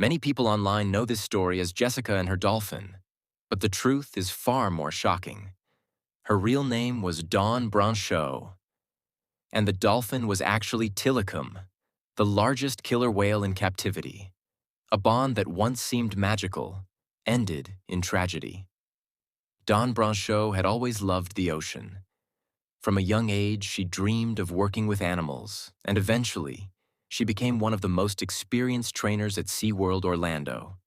Many people online know this story as Jessica and her dolphin, but the truth is far more shocking. Her real name was Dawn Brancheau, and the dolphin was actually Tilikum, the largest killer whale in captivity. A bond that once seemed magical ended in tragedy. Dawn Brancheau had always loved the ocean. From a young age, she dreamed of working with animals, and eventually, she became one of the most experienced trainers at SeaWorld Orlando.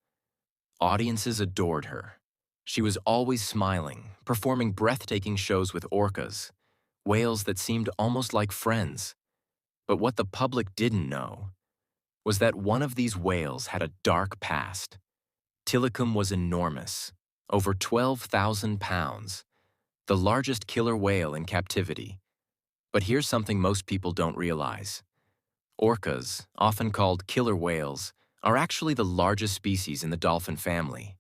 Audiences adored her. She was always smiling, performing breathtaking shows with orcas, whales that seemed almost like friends. But what the public didn't know was that one of these whales had a dark past. Tilikum was enormous, over 12,000 pounds, the largest killer whale in captivity. But here's something most people don't realize. Orcas, often called killer whales, are actually the largest species in the dolphin family.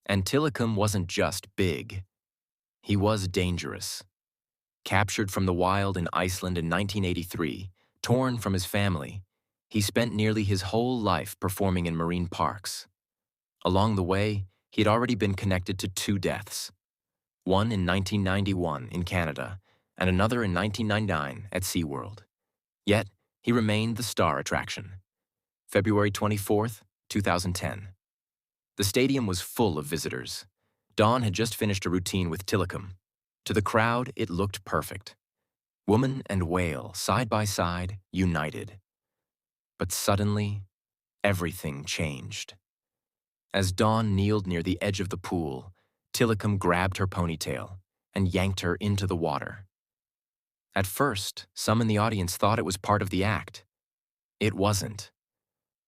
And Tilikum wasn't just big. He was dangerous. Captured from the wild in Iceland in 1983, torn from his family, he spent nearly his whole life performing in marine parks. Along the way, he'd already been connected to 2 deaths. One in 1991 in Canada, and another in 1999 at SeaWorld. Yet, he remained the star attraction. February 24th, 2010. The stadium was full of visitors. Dawn had just finished a routine with Tilikum. To the crowd, it looked perfect. Woman and whale, side by side, united. But suddenly, everything changed. As Dawn kneeled near the edge of the pool, Tilikum grabbed her ponytail and yanked her into the water. At first, some in the audience thought it was part of the act. It wasn't.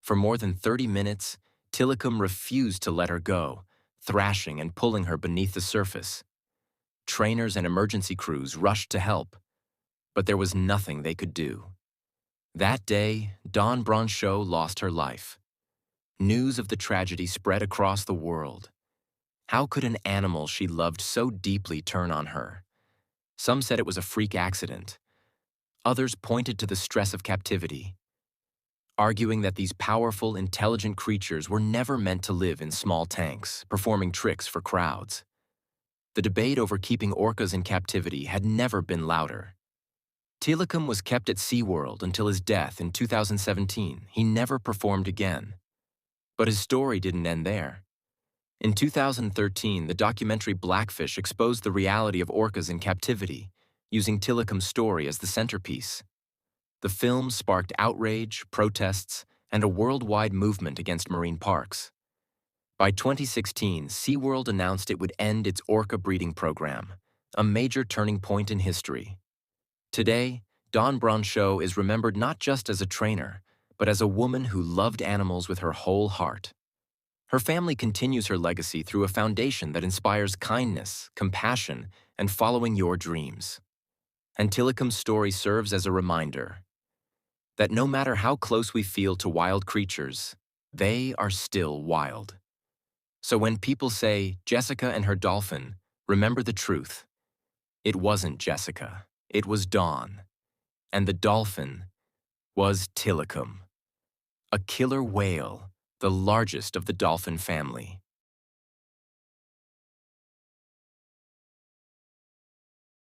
For more than 30 minutes, Tilikum refused to let her go, thrashing and pulling her beneath the surface. Trainers and emergency crews rushed to help, but there was nothing they could do. That day, Dawn Brancheau lost her life. News of the tragedy spread across the world. How could an animal she loved so deeply turn on her? Some said it was a freak accident. Others pointed to the stress of captivity, arguing that these powerful, intelligent creatures were never meant to live in small tanks, performing tricks for crowds. The debate over keeping orcas in captivity had never been louder. Tilikum was kept at SeaWorld until his death in 2017. He never performed again. But his story didn't end there. In 2013, the documentary Blackfish exposed the reality of orcas in captivity, using Tilikum's story as the centerpiece. The film sparked outrage, protests, and a worldwide movement against marine parks. By 2016, SeaWorld announced it would end its orca breeding program, a major turning point in history. Today, Dawn Brancheau is remembered not just as a trainer, but as a woman who loved animals with her whole heart. Her family continues her legacy through a foundation that inspires kindness, compassion, and following your dreams. And Tilikum's story serves as a reminder that no matter how close we feel to wild creatures, they are still wild. So when people say, Jessica and her dolphin, remember the truth. It wasn't Jessica, it was Dawn. And the dolphin was Tilikum, a killer whale, the largest of the dolphin family.